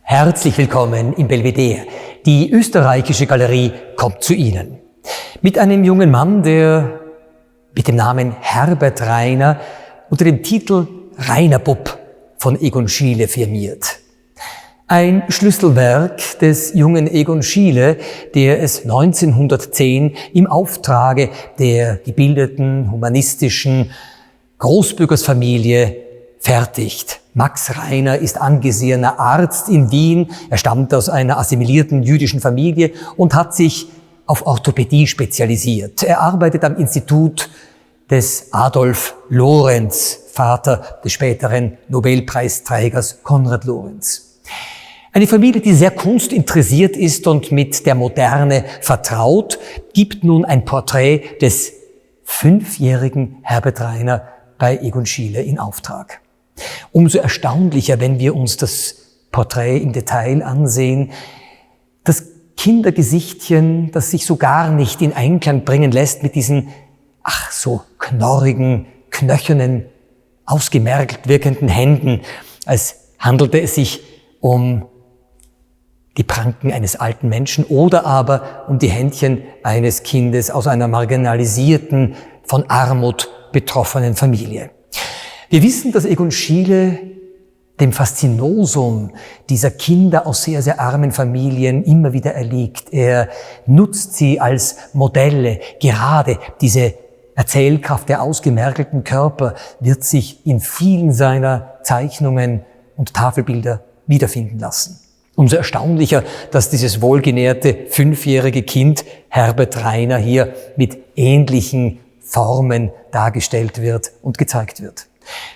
Herzlich willkommen im Belvedere. Die österreichische Galerie kommt zu Ihnen. Mit einem jungen Mann, der mit dem Namen Herbert Rainer unter dem Titel Rainer Bub von Egon Schiele firmiert. Ein Schlüsselwerk des jungen Egon Schiele, der es 1910 im Auftrage der gebildeten, humanistischen Großbürgersfamilie fertigt. Max Rainer ist angesehener Arzt in Wien. Er stammt aus einer assimilierten jüdischen Familie und hat sich auf Orthopädie spezialisiert. Er arbeitet am Institut des Adolf Lorenz, Vater des späteren Nobelpreisträgers Konrad Lorenz. Eine Familie, die sehr kunstinteressiert ist und mit der Moderne vertraut, gibt nun ein Porträt des 5-jährigen Herbert Rainer bei Egon Schiele in Auftrag. Umso erstaunlicher, wenn wir uns das Porträt im Detail ansehen, das Kindergesichtchen, das sich so gar nicht in Einklang bringen lässt mit diesen, so knorrigen, knöchernen, ausgemergelt wirkenden Händen, als handelte es sich um die Pranken eines alten Menschen oder aber um die Händchen eines Kindes aus einer marginalisierten, von Armut betroffenen Familie. Wir wissen, dass Egon Schiele dem Faszinosum dieser Kinder aus sehr, sehr armen Familien immer wieder erliegt. Er nutzt sie als Modelle. Gerade diese Erzählkraft der ausgemergelten Körper wird sich in vielen seiner Zeichnungen und Tafelbilder wiederfinden lassen. Umso erstaunlicher, dass dieses wohlgenährte 5-jährige Kind Herbert Rainer hier mit ähnlichen Formen dargestellt wird und gezeigt wird.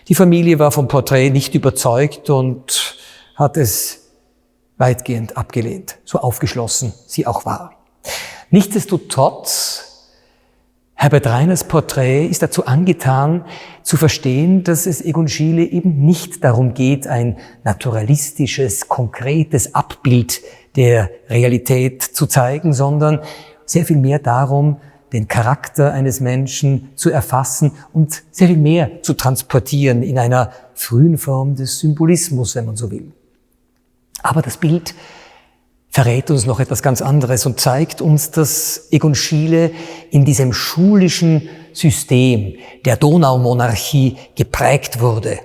Die Familie war vom Porträt nicht überzeugt und hat es weitgehend abgelehnt, so aufgeschlossen sie auch war. Nichtsdestotrotz, Herbert Rainers Porträt ist dazu angetan, zu verstehen, dass es Egon Schiele eben nicht darum geht, ein naturalistisches, konkretes Abbild der Realität zu zeigen, sondern sehr viel mehr darum, den Charakter eines Menschen zu erfassen und sehr viel mehr zu transportieren in einer frühen Form des Symbolismus, wenn man so will. Aber das Bild verrät uns noch etwas ganz anderes und zeigt uns, dass Egon Schiele in diesem schulischen System der Donaumonarchie geprägt wurde.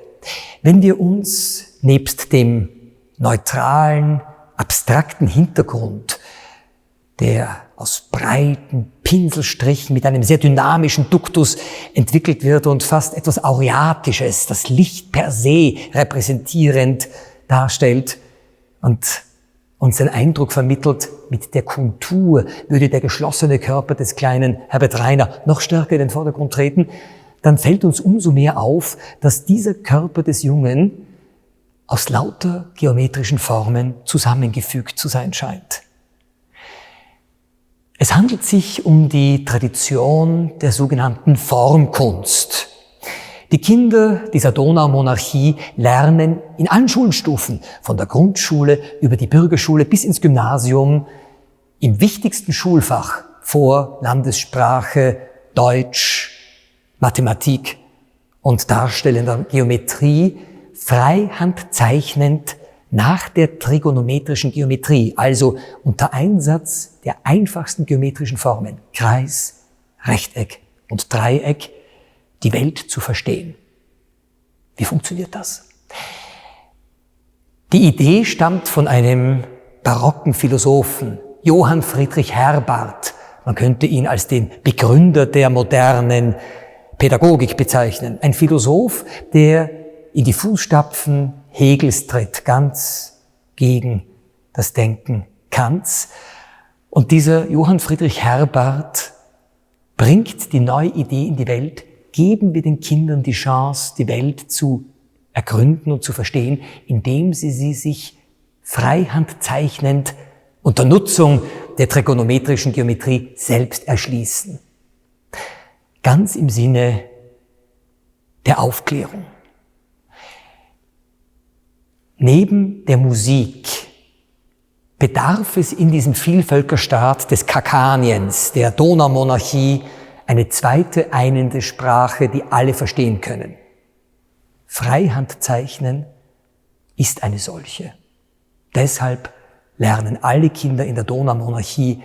Wenn wir uns nebst dem neutralen, abstrakten Hintergrund, der aus breiten Pinselstrichen mit einem sehr dynamischen Duktus entwickelt wird und fast etwas Aureatisches, das Licht per se repräsentierend darstellt und uns den Eindruck vermittelt, mit der Kontur würde der geschlossene Körper des kleinen Herbert Rainer noch stärker in den Vordergrund treten, dann fällt uns umso mehr auf, dass dieser Körper des Jungen aus lauter geometrischen Formen zusammengefügt zu sein scheint. Es handelt sich um die Tradition der sogenannten Formkunst. Die Kinder dieser Donaumonarchie lernen in allen Schulenstufen, von der Grundschule über die Bürgerschule bis ins Gymnasium, im wichtigsten Schulfach vor Landessprache, Deutsch, Mathematik und darstellender Geometrie freihand zeichnend nach der trigonometrischen Geometrie, also unter Einsatz der einfachsten geometrischen Formen, Kreis, Rechteck und Dreieck, die Welt zu verstehen. Wie funktioniert das? Die Idee stammt von einem barocken Philosophen, Johann Friedrich Herbart. Man könnte ihn als den Begründer der modernen Pädagogik bezeichnen. Ein Philosoph, der in die Fußstapfen Hegels tritt, ganz gegen das Denken Kants. Und dieser Johann Friedrich Herbart bringt die neue Idee in die Welt. Geben wir den Kindern die Chance, die Welt zu ergründen und zu verstehen, indem sie sich freihand zeichnend unter Nutzung der trigonometrischen Geometrie selbst erschließen. Ganz im Sinne der Aufklärung. Neben der Musik bedarf es in diesem Vielvölkerstaat des Kakaniens, der Donaumonarchie, eine zweite einende Sprache, die alle verstehen können. Freihandzeichnen ist eine solche. deshalb lernen alle Kinder in der Donaumonarchie,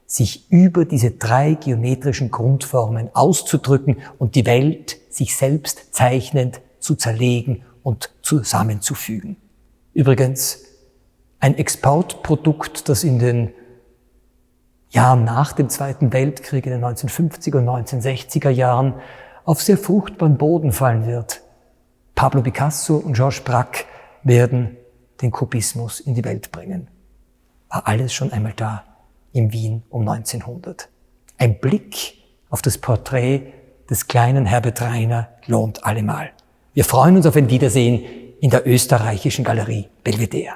sich über diese 3 geometrischen Grundformen auszudrücken und die Welt sich selbst zeichnend zu zerlegen und zusammenzufügen. Übrigens ein Exportprodukt, das in den Jahren nach dem Zweiten Weltkrieg, in den 1950er und 1960er Jahren, auf sehr fruchtbaren Boden fallen wird. Pablo Picasso und Georges Braque werden den Kubismus in die Welt bringen. War alles schon einmal da in Wien um 1900. Ein Blick auf das Porträt des kleinen Herbert Rainer lohnt allemal. Wir freuen uns auf ein Wiedersehen in der österreichischen Galerie Belvedere.